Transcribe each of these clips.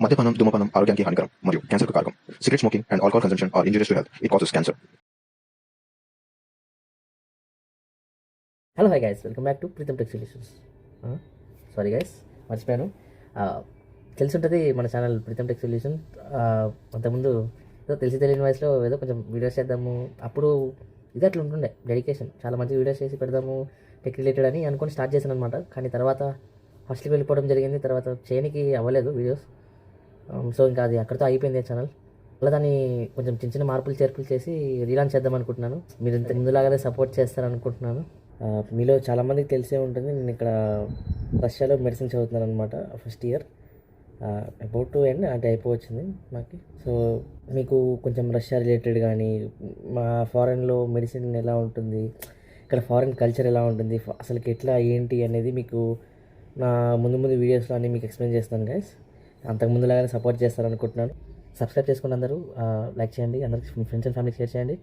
మద్యపానం, ధూమపానం ఆరోగ్యానికి హానికరం మరియు క్యాన్సర్కు కారకం. Cigarette smoking and alcohol consumption are injurious to health. It causes cancer. Hello hi guys, welcome back to Pritam Tech Solutions. Sorry guys, మర్చిపోయాను. తెలిసి ఉంటుంది మన ఛానల్ ప్రీతం టెక్ సొల్యూషన్. అంతకుముందు ఏదో తెలిసి తెలియని వయసులో ఏదో కొంచెం వీడియోస్ చేద్దాము, అప్పుడు ఇది అట్లా ఉంటుండే డెడికేషన్. చాలా మంచి వీడియోస్ చేసి పెడదాము టెక్ రిలేటెడ్ అని అనుకొని స్టార్ట్ చేశాను అనమాట. కానీ తర్వాత హాస్టల్కి వెళ్ళిపోవడం జరిగింది, తర్వాత చేయనికి అవ్వలేదు వీడియోస్. సో ఇంకా అది అక్కడితో అయిపోయింది ఛానల్. అలా దాన్ని కొంచెం చిన్న చిన్న మార్పులు చేర్పులు చేసి రీలాంచ్ చేద్దాం అనుకుంటున్నాను. మీరు ఇంత ముందులాగానే సపోర్ట్ చేస్తారనుకుంటున్నాను. మీలో చాలామందికి తెలిసే ఉంటుంది, నేను ఇక్కడ రష్యాలో మెడిసిన్ చదువుతున్నాను అనమాట. First year about to end అంటే అయిపోవచ్చింది మాకు. సో మీకు కొంచెం రష్యా రిలేటెడ్ కానీ, మా ఫారెన్లో మెడిసిన్ ఎలా ఉంటుంది, ఇక్కడ ఫారెన్ కల్చర్ ఎలా ఉంటుంది, అసలుకి ఎట్లా ఏంటి అనేది మీకు నా ముందు వీడియోస్లో అన్నీ మీకు ఎక్స్ప్లెయిన్ చేస్తాను గైస్. అంతకుముందులాగానే సపోర్ట్ చేస్తారనుకుంటున్నాను. సబ్స్క్రైబ్ చేసుకుని అందరూ లైక్ చేయండి, అందరికి మీ ఫ్రెండ్స్ అండ్ ఫ్యామిలీకి షేర్ చేయండి.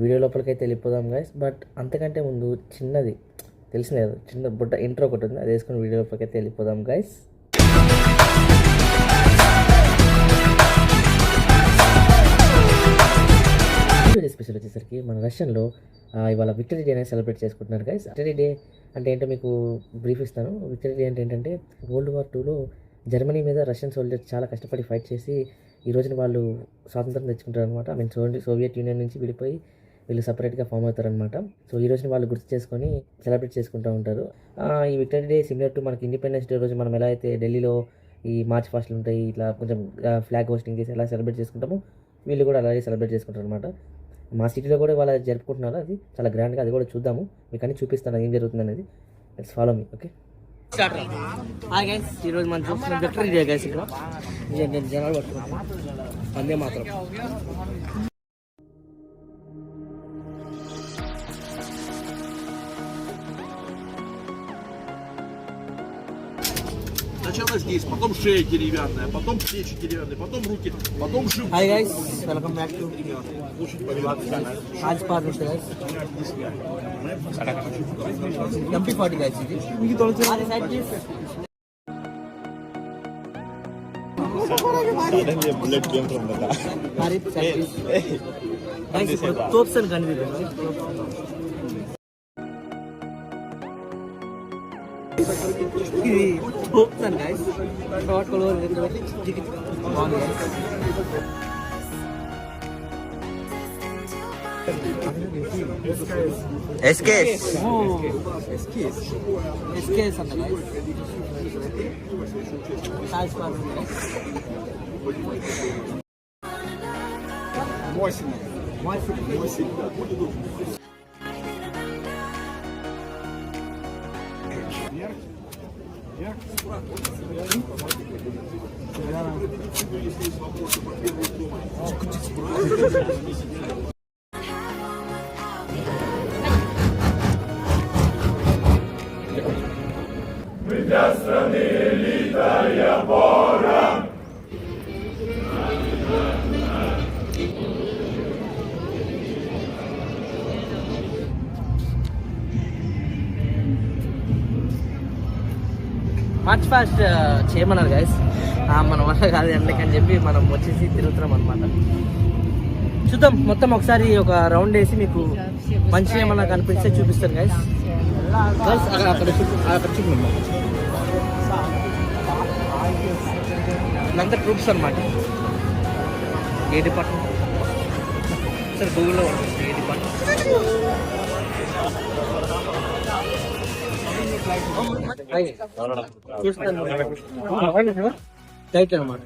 వీడియో లోపలికైతే వెళ్ళిపోదాం గైస్. బట్ అంతకంటే ముందు చిన్నది తెలిసిందే కదా, చిన్న బుట్ట ఇంట్రో ఒకటి ఉంది, అది వేసుకుని వీడియో లోపలికైతే వెళ్ళిపోదాం గైస్. స్పెషల్ వచ్చేసరికి మన రష్యన్లో ఇవాళ విక్టరీ డే అనేది సెలబ్రేట్ చేసుకుంటున్నారు గైస్. విక్టరీ డే అంటే ఏంటో మీకు బ్రీఫ్ ఇస్తాను. విక్టరీ డే అంటే ఏంటంటే, వరల్డ్ వార్ 2లో జర్మనీ మీద రష్యన్ సోల్జర్స్ చాలా కష్టపడి ఫైట్ చేసి ఈ రోజున వాళ్ళు స్వాతంత్రం తెచ్చుకుంటారు అనమాట. సోవియట్ యూనియన్ నుంచి విడిపోయి వీళ్ళు సపరేట్గా ఫామ్ అవుతారనమాట. సో ఈ రోజున వాళ్ళు గుర్తు చేసుకొని సెలబ్రేట్ చేసుకుంటూ ఉంటారు. ఈ విక్టరీ డే సిమిలర్ టు మనకి ఇండిపెండెన్స్ డే రోజు మనం ఎలా అయితే ఢిల్లీలో ఈ మార్చ్ ఫాస్ట్లు ఉంటాయి, ఇట్లా కొంచెం ఫ్లాగ్ హోస్టింగ్ చేసి ఎలా సెలబ్రేట్ చేసుకుంటామో, వీళ్ళు కూడా అలాగే సెలబ్రేట్ చేసుకుంటారు అనమాట. మా సిటీలో కూడా వాళ్ళు జరుపుకుంటున్నారు, అది చాలా గ్రాండ్గా. అది కూడా చూద్దాము, మీకు అన్ని చూపిస్తాను ఏం జరుగుతుంది అనేది. Let's follow me. Okay, hi guys, ఈరోజు మనం చూస్తున్న విక్టరీ డే గైస్. ఇక్కడ జనాలు పట్టుకుంటాం వందే మాత్రం. Сначала здесь, потом шея деревянная, потом плечи деревянные, потом руки, потом живот. Hi guys, welcome back to आज पार्ट में guys. MP40 guys ఇది. మీకు తోలుతుంది. అరే side please. Suddenly a bullet came from the car. అరే సైడ్ ప్లీజ్. guys ఇప్పుడు తోప్సన్ కనిపిస్తుంది. ఇది తోప్సన్ guys. షార్ట్ కలర్ పెట్టి బాగుంది guys. SKS. SKS అంట guys. సాయిస్ పార్క్. 8. Для страны летая вором. మార్చ్ ఫాస్ట్ చేయమన్నారు గైస్. మన వల్ల కాదు ఎందుకని చెప్పి మనం వచ్చేసి తిరుగుతున్నాం అనమాట. చూద్దాం, మొత్తం ఒకసారి ఒక రౌండ్ వేసి మీకు మంచిగా ఏమన్నా కనిపిస్తే చూపిస్తాను గైస్. అక్కడ చూపిస్తాం. ఇదంతా ట్రూప్స్ అనమాట. ఏ డిపార్ట్మెంట్ సార్ గూగుల్లో ఉంటుంది, ఏ డిపార్ట్మెంట్ చూస్తాను. టైట్ అనమాట.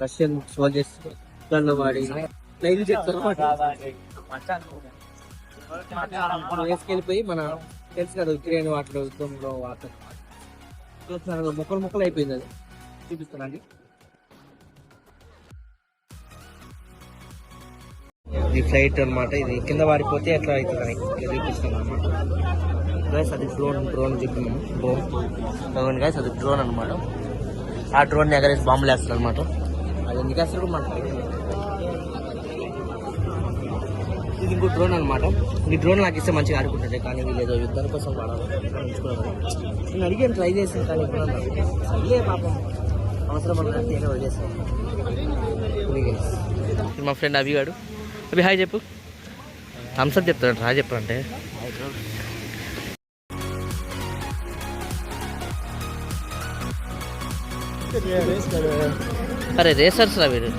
రష్యన్ సోల్జర్స్ వాడి లైన్ చెప్తారనమాట. వేసుకెళ్ళిపోయి మన తెలుసు కదా ఉక్రెయిన్ వాటిలో యుద్ధంలో వాటర్ చూస్తున్నారు, ముక్కలు అయిపోయింది. అది చూపిస్తానండి. ఇది ఫ్లైట్ అనమాట. ఇది కింద వారిపోతే ఎట్లా అవుతుంది చూపిస్తాను అనమాట గైస్. అది డ్రోన్ చెప్తున్నాము. డ్రోన్ గైస్, అది డ్రోన్ అనమాట. ఆ డ్రోన్ ఎగరేసి బాంబులు వేస్తారు అనమాట. అది ఎందుకు వేస్తారు కూడా మనకు ఇది ఇంకో డ్రోన్ అనమాట. ఈ డ్రోన్ నాకు ఇస్తే మంచిగా ఆడుకుంటుంది, కానీ వీళ్ళు ఏదో యుద్ధాల కోసం వాడాలి. నేను అడిగాను, ట్రై చేసాను, కానీ సర్లే పాపం అవసరం అన్నట్టు ఏదో వదిలేస్తాం. ఇది మా ఫ్రెండ్ అభి గాడు. అభి హాయ్ చెప్పు. థమ్స్అప్ చెప్తాడు, హాయ్ చెప్పాలంటే. అరే రేసర్స్ రా వీరు.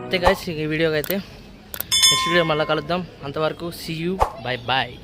అయితే గైస్ ఈ వీడియోకి అయితే నెక్స్ట్ వీడియో మళ్ళీ కలుద్దాం. అంతవరకు సీ యూ, బై బాయ్.